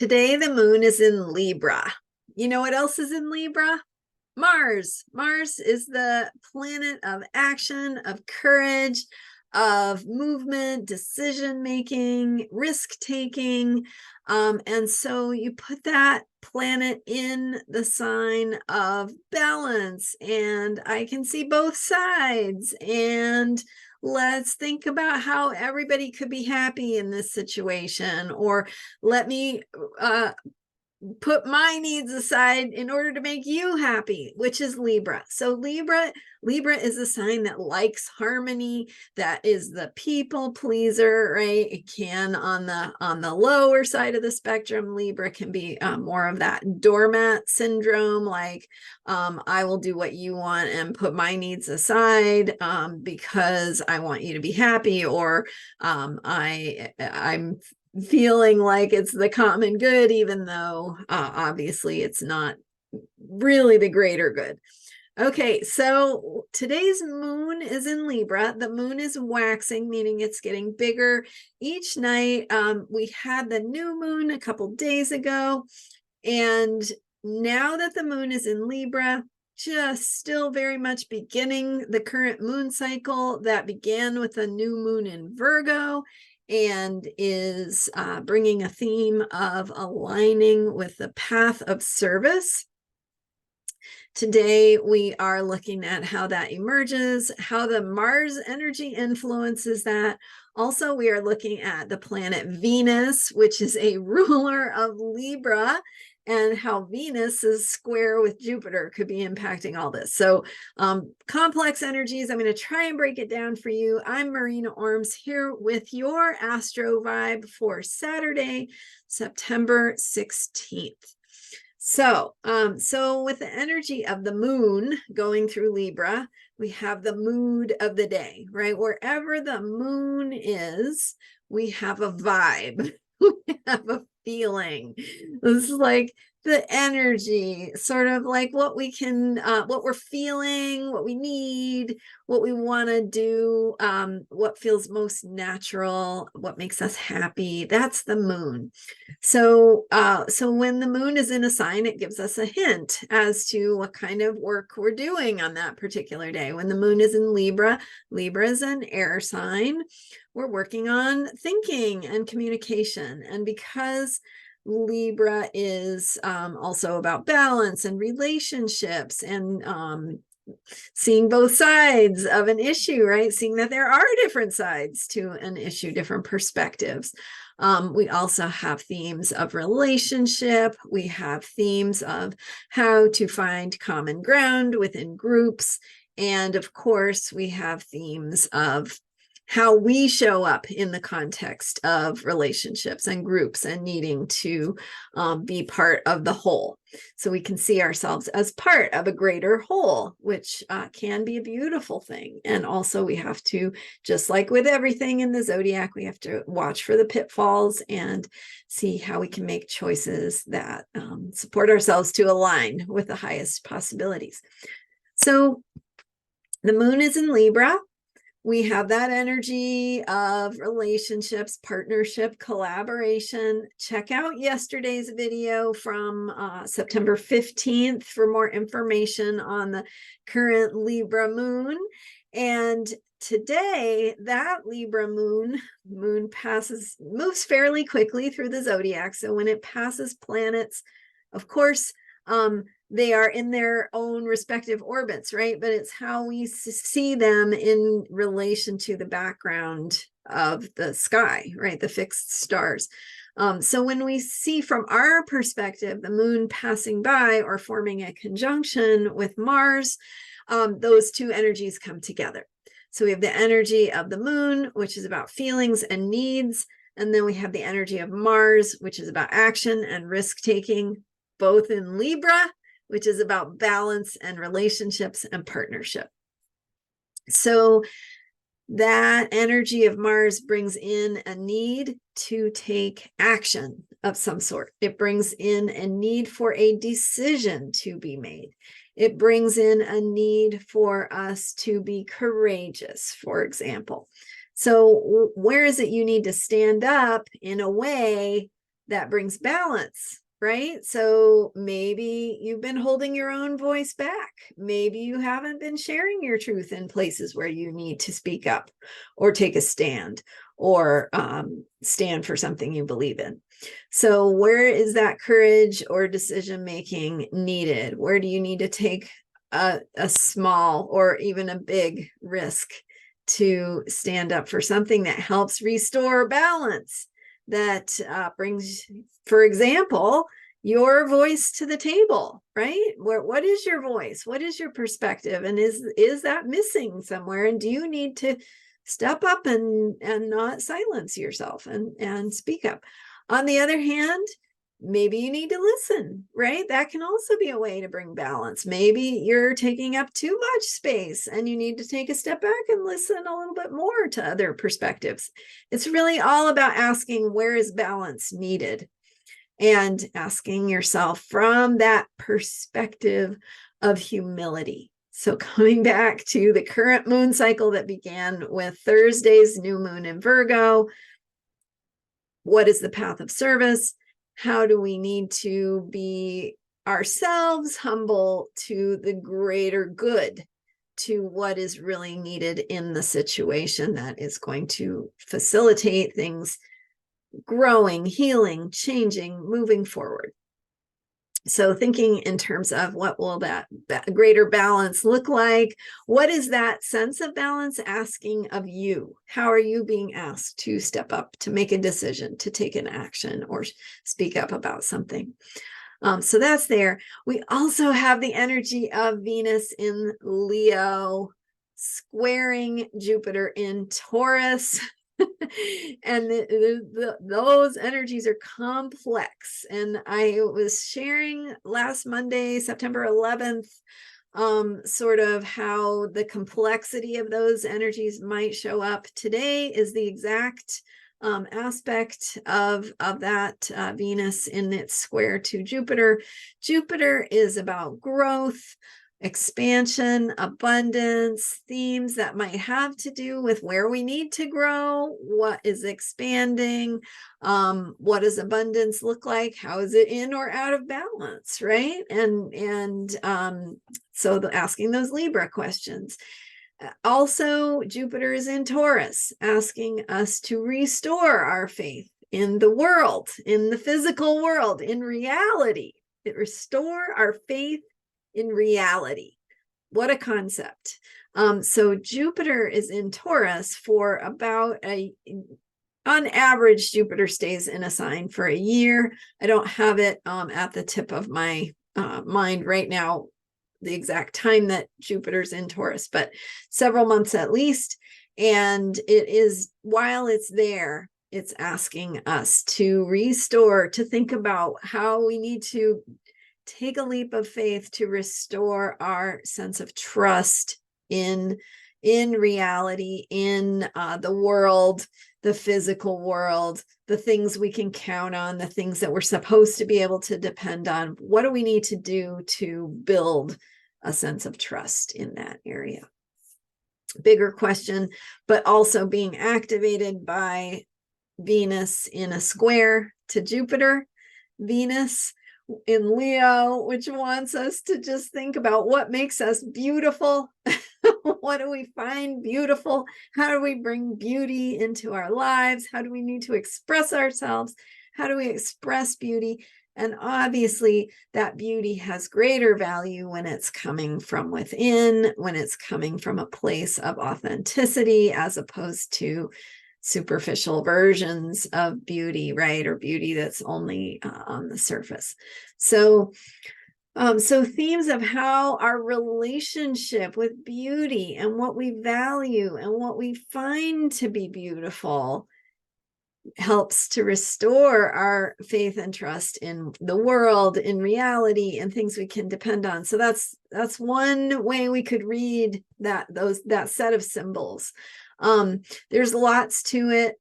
Today, the moon is in Libra. You know what else is in Libra? Mars. Mars is the planet of action, of courage, of movement, decision making, risk taking. And so you put that planet in the sign of balance, and I can see both sides. And let's think about how everybody could be happy in this situation, or let me put my needs aside in order to make you happy, which is Libra. So Libra is a sign that likes harmony, that is the people pleaser, right? It can on the lower side of the spectrum, Libra can be more of that doormat syndrome, like I will do what you want and put my needs aside because I want you to be happy, or I'm feeling like it's the common good, even though obviously it's not really the greater good. Okay, so today's moon is in Libra. The moon is waxing, meaning it's getting bigger each night. We had the new moon a couple days ago, and now that the moon is in Libra, just still very much beginning the current moon cycle that began with a new moon in Virgo, and is bringing a theme of aligning with the path of service. Today, we are looking at how that emerges, how the Mars energy influences that. Also, we are looking at the planet Venus, which is a ruler of Libra, and how Venus is square with Jupiter could be impacting all this. So complex energies, I'm going to try and break it down for you. I'm Marina Ormes here with your Astro Vibe for Saturday, September 16th. So with the energy of the moon going through Libra, we have the mood of the day, right? Wherever the moon is, we have a vibe. We have a feeling. This is like the energy, sort of like what we can, what we're feeling, what we need, what we want to do, what feels most natural, what makes us happy. That's the moon. So when the moon is in a sign, it gives us a hint as to what kind of work we're doing on that particular day. When the moon is in Libra, Libra is an air sign. We're working on thinking and communication. And because Libra is also about balance and relationships and seeing both sides of an issue, right? Seeing that there are different sides to an issue, different perspectives. We also have themes of relationship. We have themes of how to find common ground within groups. And of course, we have themes of how we show up in the context of relationships and groups and needing to be part of the whole. So we can see ourselves as part of a greater whole, which can be a beautiful thing. And also we have to, just like with everything in the zodiac, we have to watch for the pitfalls and see how we can make choices that support ourselves to align with the highest possibilities. So the moon is in Libra. We have that energy of relationships, partnership, collaboration. Check out yesterday's video from September 15th for more information on the current Libra moon. And today, that Libra moon moves fairly quickly through the zodiac. So when it passes planets, of course, they are in their own respective orbits, right? But it's how we see them in relation to the background of the sky, right? The fixed stars. So when we see from our perspective, the moon passing by or forming a conjunction with Mars, those two energies come together. So we have the energy of the moon, which is about feelings and needs. And then we have the energy of Mars, which is about action and risk-taking, both in Libra, which is about balance and relationships and partnership. So that energy of Mars brings in a need to take action of some sort. It brings in a need for a decision to be made. It brings in a need for us to be courageous, for example. So where is it you need to stand up in a way that brings balance, right? So maybe you've been holding your own voice back. Maybe you haven't been sharing your truth in places where you need to speak up or take a stand or stand for something you believe in. So where is that courage or decision making needed? Where do you need to take a small or even a big risk to stand up for something that helps restore balance, that brings, for example, your voice to the table, right? What is your voice? What is your perspective? And is that missing somewhere? And do you need to step up and not silence yourself and speak up? On the other hand, maybe you need to listen, right? That can also be a way to bring balance. Maybe you're taking up too much space and you need to take a step back and listen a little bit more to other perspectives. It's really all about asking, where is balance needed? And asking yourself from that perspective of humility. So coming back to the current moon cycle that began with Thursday's new moon in Virgo, what is the path of service? How do we need to be ourselves humble to the greater good, to what is really needed in the situation that is going to facilitate things growing, healing, changing, moving forward? So thinking in terms of what will that greater balance look like? What is that sense of balance asking of you? How are you being asked to step up, to make a decision, to take an action, or speak up about something? So that's there. We also have the energy of Venus in Leo squaring Jupiter in Taurus. And those energies are complex. And I was sharing last Monday, September 11th, sort of how the complexity of those energies might show up. Today is the exact aspect of that Venus in its square to Jupiter. Jupiter is about growth, expansion, abundance, themes that might have to do with where we need to grow, what is expanding, what does abundance look like, how is it in or out of balance, right? And so asking those Libra questions. Also, Jupiter is in Taurus, asking us to restore our faith in the world, in the physical world, in reality. Restore our faith in reality. What a concept. So Jupiter is in Taurus for about on average, Jupiter stays in a sign for a year. I don't have it at the tip of my mind right now, the exact time that Jupiter's in Taurus, but several months at least. And it is, while it's there, it's asking us to restore, to think about how we need to take a leap of faith to restore our sense of trust in reality, in the world, the physical world, the things we can count on, the things that we're supposed to be able to depend on. What do we need to do to build a sense of trust in that area? Bigger question, but also being activated by Venus in a square to Jupiter. Venus in Leo, which wants us to just think about what makes us beautiful. What do we find beautiful? How do we bring beauty into our lives? How do we need to express ourselves? How do we express beauty? And obviously, that beauty has greater value when it's coming from within, when it's coming from a place of authenticity, as opposed to superficial versions of beauty, right? Or beauty that's only on the surface. So themes of how our relationship with beauty and what we value and what we find to be beautiful helps to restore our faith and trust in the world, in reality, and things we can depend on. So that's one way we could read that set of symbols. There's lots to it.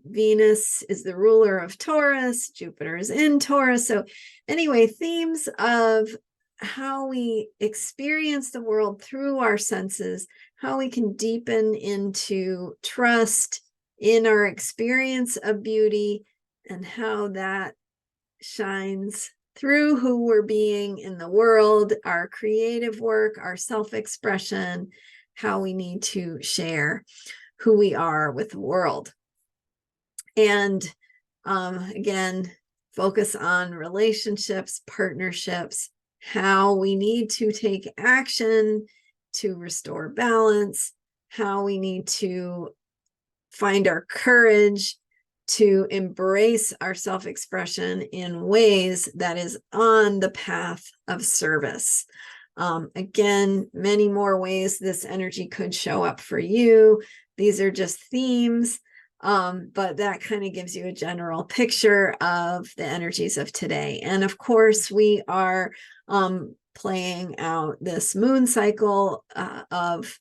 Venus is the ruler of Taurus, Jupiter is in Taurus. So anyway, themes of how we experience the world through our senses, how we can deepen into trust in our experience of beauty, and how that shines through who we're being in the world, our creative work, our self-expression, how we need to share who we are with the world. And again, focus on relationships, partnerships, how we need to take action to restore balance, how we need to find our courage to embrace our self-expression in ways that is on the path of service. Again, many more ways this energy could show up for you. These are just themes, but that kind of gives you a general picture of the energies of today. And of course, we are playing out this moon cycle of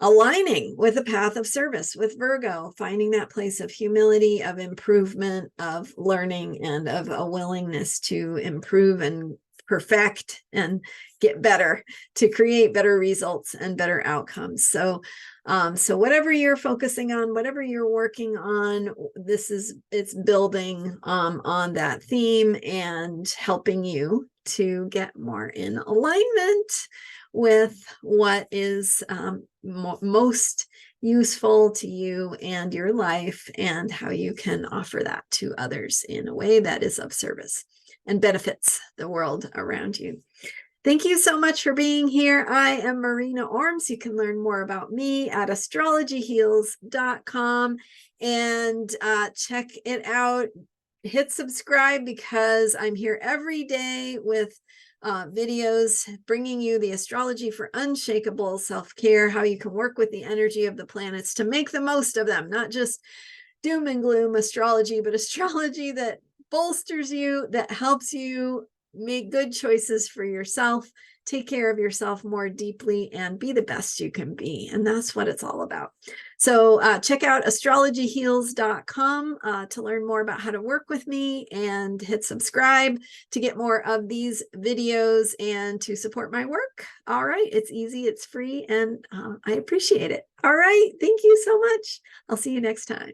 aligning with the path of service with Virgo, finding that place of humility, of improvement, of learning, and of a willingness to improve and perfect and get better, to create better results and better outcomes. So whatever you're focusing on, whatever you're working on, it's building on that theme and helping you to get more in alignment with what is most useful to you and your life, and how you can offer that to others in a way that is of service and benefits the world around you. Thank you so much for being here. I am Marina Ormes. You can learn more about me at astrologyheals.com and check it out. Hit subscribe, because I'm here every day with videos bringing you the astrology for unshakable self-care, how you can work with the energy of the planets to make the most of them, not just doom and gloom astrology, but astrology that bolsters you, that helps you make good choices for yourself, take care of yourself more deeply, and be the best you can be. And that's what it's all about. So check out astrologyheals.com to learn more about how to work with me, and hit subscribe to get more of these videos and to support my work. All right. It's easy. It's free. And I appreciate it. All right. Thank you so much. I'll see you next time.